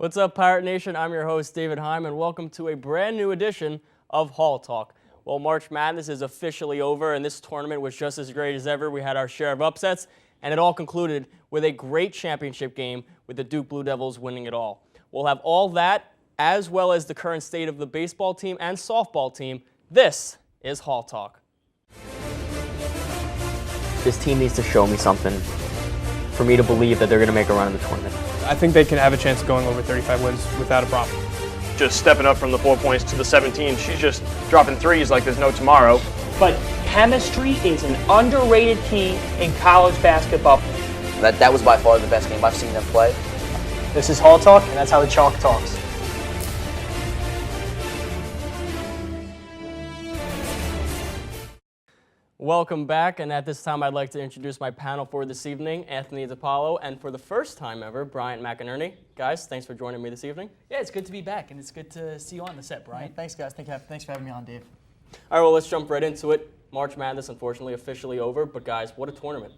What's up, Pirate Nation? I'm your host, David Heim, and welcome to a brand new edition of Hall Talk. Well, March Madness is officially over, and this tournament was just as great as ever. We had our share of upsets, and it all concluded with a great championship game with the Duke Blue Devils winning it all. We'll have all that, as well as the current state of the baseball team and softball team. This is Hall Talk. This team needs to show me something for me to believe that they're going to make a run in the tournament. I think they can have a chance of going over 35 wins without a problem. Just stepping up from the 4 points to the 17. She's just dropping threes like there's no tomorrow. But chemistry is an underrated key in college basketball. That was by far the best game I've seen them play. This is Hall Talk, and that's how the chalk talks. Welcome back, and at this time I'd like to introduce my panel for this evening, Anthony Paolo, and for the first time ever, Bryant McInerney. Guys, thanks for joining me this evening. Yeah, it's good to be back, and it's good to see you on the set, Bryant. Thanks, guys. Thanks for having me on, Dave. All right, well, let's jump right into it. March Madness, unfortunately, officially over, but guys, what a tournament.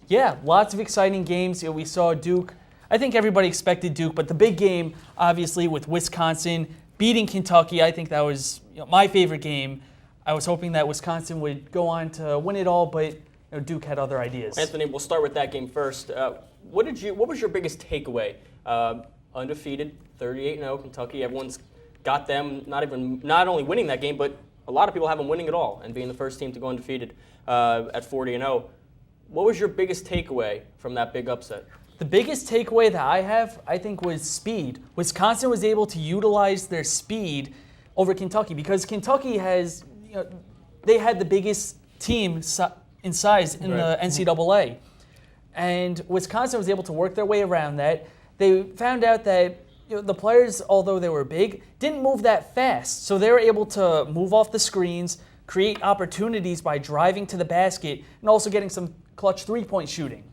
Yeah, lots of exciting games. We saw Duke. I think everybody expected Duke, but the big game, obviously, with Wisconsin beating Kentucky, I think that was my favorite game. I was hoping that Wisconsin would go on to win it all, but Duke had other ideas. Anthony, we'll start with that game first. What was your biggest takeaway? Undefeated, 38-0 Kentucky. Everyone's got them not only winning that game, but a lot of people have them winning it all and being the first team to go undefeated at 40-0. What was your biggest takeaway from that big upset? The biggest takeaway that I have, I think, was speed. Wisconsin was able to utilize their speed over Kentucky because Kentucky has, they had the biggest team in size in the NCAA. And Wisconsin was able to work their way around that. They found out that the players, although they were big, didn't move that fast. So they were able to move off the screens, create opportunities by driving to the basket, and also getting some clutch three-point shooting.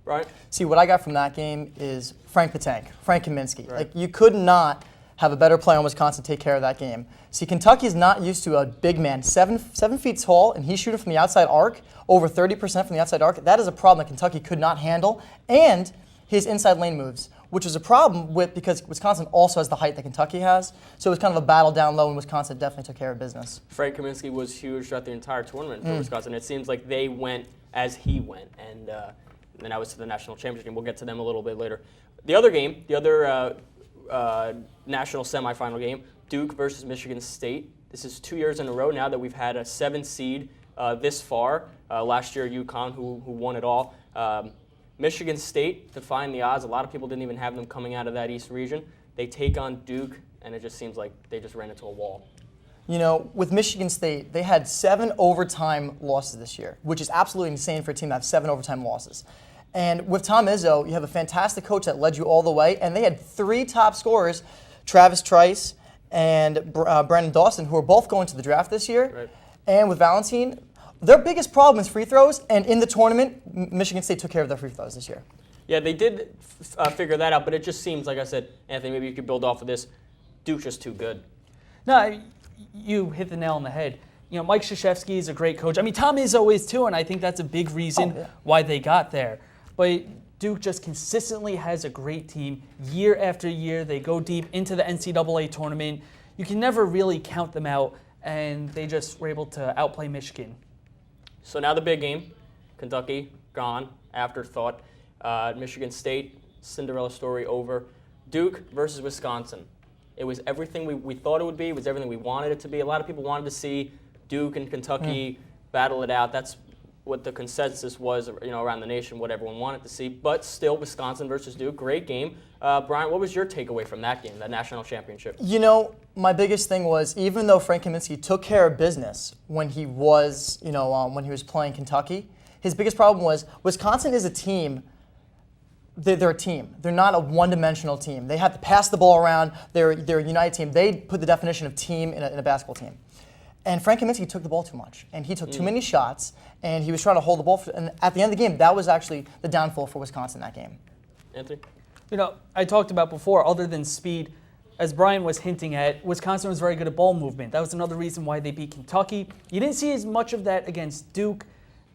Right. See, what I got from that game is Frank Kaminsky. Right. Like, you could not have a better player in Wisconsin take care of that game. See, Kentucky's not used to a big man, 7 feet tall, and he's shooting from the outside arc, over 30% from the outside arc. That is a problem that Kentucky could not handle, and his inside lane moves, which was a problem because Wisconsin also has the height that Kentucky has. So it was kind of a battle down low, and Wisconsin definitely took care of business. Frank Kaminsky was huge throughout the entire tournament for Wisconsin. It seems like they went as he went, and then I was to the national championship game. We'll get to them a little bit later. The other national semifinal game, Duke versus Michigan State. This is 2 years in a row now that we've had a 7 seed this far. Last year, UConn, who won it all. Michigan State, defying the odds. A lot of people didn't even have them coming out of that East region. They take on Duke, and it just seems like they just ran into a wall. With Michigan State, they had 7 overtime losses this year, which is absolutely insane for a team to have 7 overtime losses. And with Tom Izzo, you have a fantastic coach that led you all the way, and they had 3 top scorers, Travis Trice and Brandon Dawson, who are both going to the draft this year. Right. And with Valentine, their biggest problem is free throws, and in the tournament, Michigan State took care of their free throws this year. Yeah, they did figure that out, but it just seems, like I said, Anthony, maybe you could build off of this. Duke's just too good. No, you hit the nail on the head. Mike Krzyzewski is a great coach. I mean, Tom Izzo is too, and I think that's a big reason why they got there. But Duke just consistently has a great team. Year after year, they go deep into the NCAA tournament. You can never really count them out, and they just were able to outplay Michigan. So now the big game, Kentucky gone, afterthought. Michigan State, Cinderella story over. Duke versus Wisconsin. It was everything we thought it would be. It was everything we wanted it to be. A lot of people wanted to see Duke and Kentucky battle it out. That's what the consensus was, around the nation, what everyone wanted to see. But still, Wisconsin versus Duke, great game. Brian, what was your takeaway from that game, that national championship? My biggest thing was, even though Frank Kaminsky took care of business when he was, when he was playing Kentucky, his biggest problem was Wisconsin is a team. They're a team. They're not a one-dimensional team. They have to pass the ball around. They're a united team. They put the definition of team in a basketball team. And Frank Kaminsky took the ball too much, and he took too many shots, and he was trying to hold the ball. And at the end of the game, that was actually the downfall for Wisconsin that game. Anthony? I talked about before, other than speed, as Brian was hinting at, Wisconsin was very good at ball movement. That was another reason why they beat Kentucky. You didn't see as much of that against Duke,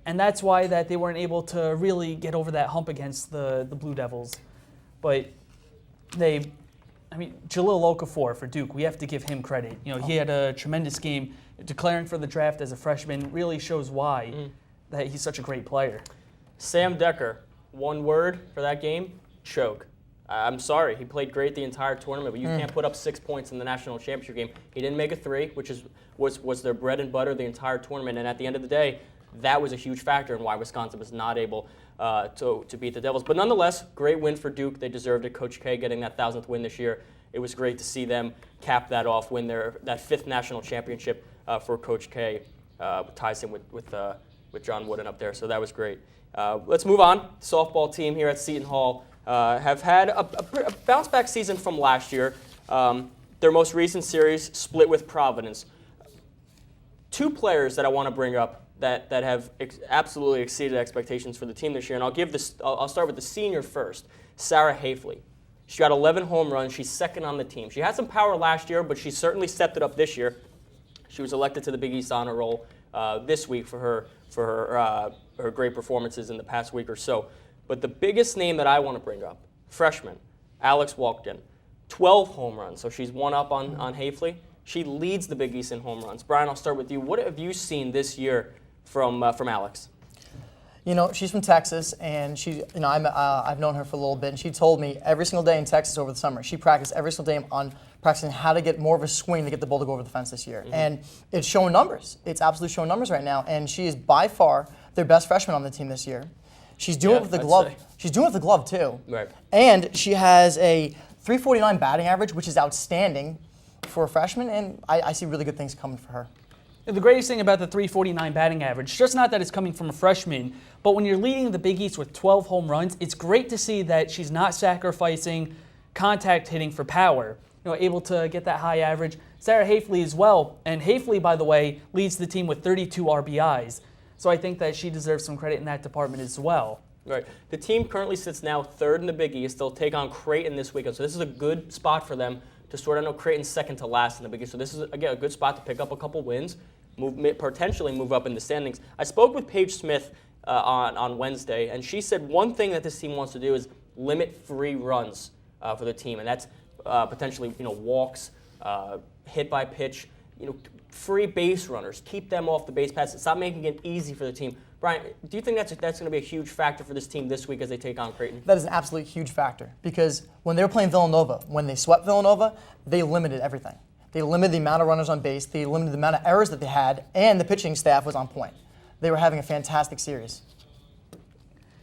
and that's why that they weren't able to really get over that hump against the Blue Devils. But Jahlil Okafor for Duke, we have to give him credit. He had a tremendous game. Declaring for the draft as a freshman really shows why that he's such a great player. Sam Decker, one word for that game, choke. I'm sorry, he played great the entire tournament, but you can't put up 6 points in the national championship game. He didn't make a three, which was their bread and butter the entire tournament, and at the end of the day, that was a huge factor in why Wisconsin was not able to beat the Devils. But nonetheless, great win for Duke. They deserved it. Coach K getting that 1,000th win this year. It was great to see them cap that off, win that 5th national championship for Coach K. Ties him with John Wooden up there, so that was great. Let's move on. Softball team here at Seton Hall have had a bounce-back season from last year. Their most recent series split with Providence. Two players that I want to bring up that have absolutely exceeded expectations for the team this year, and I'll start with the senior first, Sarah Hafley. She got 11 home runs. She's second on the team. She had some power last year, but she certainly stepped it up this year. She was elected to the Big East Honor Roll this week for her great performances in the past week or so. But the biggest name that I want to bring up, freshman, Alex Walkden, 12 home runs. So she's one up on Hafley. She leads the Big East in home runs. Brian, I'll start with you. What have you seen this year from Alex? She's from Texas, and I've known her for a little bit, and she told me every single day in Texas over the summer, she practiced every single day on practicing how to get more of a swing to get the ball to go over the fence this year. And it's showing numbers. It's absolutely showing numbers right now, and she is by far their best freshman on the team this year. She's doing it with the glove. She's doing it with the glove, too. Right. And she has a .349 batting average, which is outstanding for a freshman, and I see really good things coming for her. The greatest thing about the .349 batting average, just not that it's coming from a freshman, but when you're leading the Big East with 12 home runs, it's great to see that she's not sacrificing contact hitting for power. Able to get that high average. Sarah Hafley as well, and Hafley, by the way, leads the team with 32 RBIs. So I think that she deserves some credit in that department as well. Right. The team currently sits now third in the Big East. They'll take on Creighton this weekend, so this is a good spot for them to sort of know Creighton's second to last in the Big East. So this is, again, a good spot to pick up a couple wins, potentially move up in the standings. I spoke with Paige Smith on Wednesday, and she said one thing that this team wants to do is limit free runs for the team, and that's potentially walks, hit by pitch, free base runners. Keep them off the base paths. Stop making it easy for the team. Brian, do you think that's going to be a huge factor for this team this week as they take on Creighton? That is an absolutely huge factor because when they were playing Villanova, when they swept Villanova, they limited everything. They limited the amount of runners on base, they limited the amount of errors that they had, and the pitching staff was on point. They were having a fantastic series.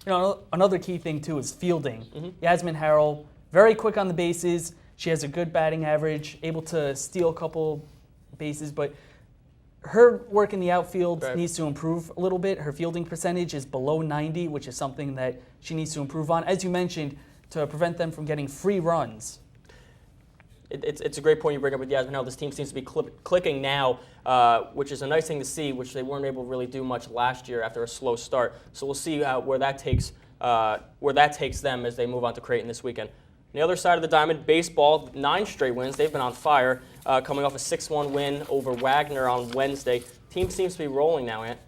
Another key thing, too, is fielding. Yasmin Harrell, very quick on the bases. She has a good batting average, able to steal a couple bases, but her work in the outfield needs to improve a little bit. Her fielding percentage is below 90, which is something that she needs to improve on, as you mentioned, to prevent them from getting free runs. It's a great point you bring up with Yasmin Harrell. This team seems to be clicking now, which is a nice thing to see, which they weren't able to really do much last year after a slow start. So we'll see where that takes them as they move on to Creighton this weekend. On the other side of the diamond, baseball, 9 straight wins. They've been on fire, coming off a 6-1 win over Wagner on Wednesday. Team seems to be rolling now, Ant.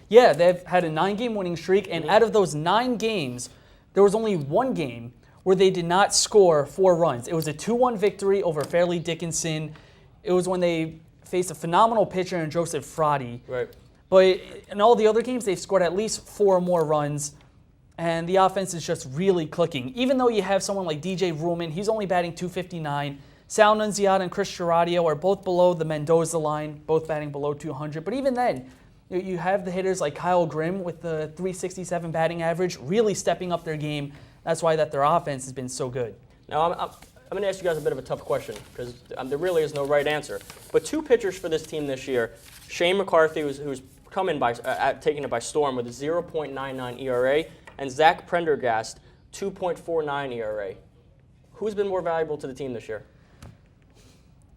Yeah, they've had a 9-game winning streak, and out of those 9 games, there was only one game where they did not score 4 runs. It was a 2-1 victory over Fairleigh Dickinson. It was when they faced a phenomenal pitcher in Joseph Frati. Right. But in all the other games, they've scored at least 4 more runs. And the offense is just really clicking. Even though you have someone like DJ Ruhlman, he's only batting .259. Sal Nunziata and Chris Chiradio are both below the Mendoza line, both batting below .200. But even then, you have the hitters like Kyle Grimm with the .367 batting average, really stepping up their game. That's why their offense has been so good. Now, I'm going to ask you guys a bit of a tough question because there really is no right answer. But 2 pitchers for this team this year, Shane McCarthy, who's come in taking it by storm with a 0.99 ERA, and Zach Prendergast, 2.49 ERA. Who's been more valuable to the team this year?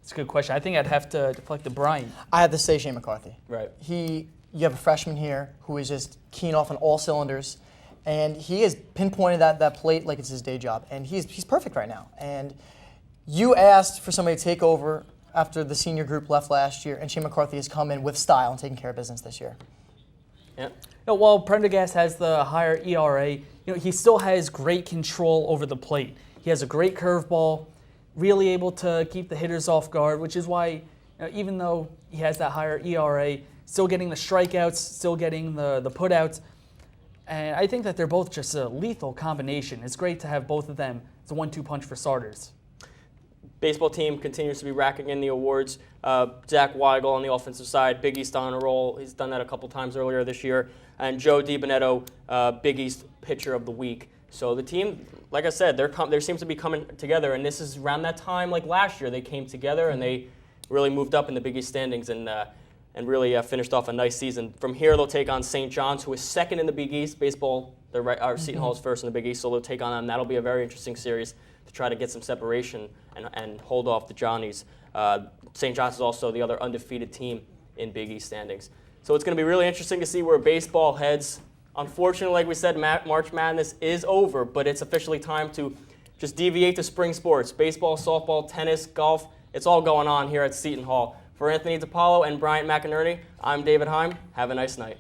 That's a good question. I think I'd have to deflect to Bryant. I have to say Shane McCarthy. Right. You have a freshman here who is just keying off on all cylinders, and he has pinpointed that plate like it's his day job, and he's perfect right now. And you asked for somebody to take over after the senior group left last year, and Shane McCarthy has come in with style and taking care of business this year. Yeah. While Prendergast has the higher ERA, he still has great control over the plate. He has a great curveball, really able to keep the hitters off guard, which is why, even though he has that higher ERA, still getting the strikeouts, still getting the putouts. And I think that they're both just a lethal combination. It's great to have both of them. It's a 1-2 punch for starters. Baseball team continues to be racking in the awards. Zach Weigel on the offensive side, Big East on a roll. He's done that a couple times earlier this year. And Joe DiBenedetto, Big East Pitcher of the Week. So the team, like I said, they seem to be coming together. And this is around that time, like last year, they came together and they really moved up in the Big East standings and really finished off a nice season. From here, they'll take on St. John's, who is second in the Big East. Baseball, Seton Hall is first in the Big East, so they'll take on them. That'll be a very interesting series to try to get some separation and hold off the Johnnies. St. John's is also the other undefeated team in Big East standings. So it's going to be really interesting to see where baseball heads. Unfortunately, like we said, March Madness is over, but it's officially time to just deviate to spring sports. Baseball, softball, tennis, golf, it's all going on here at Seton Hall. For Anthony DePaulo and Bryant McInerney, I'm David Heim. Have a nice night.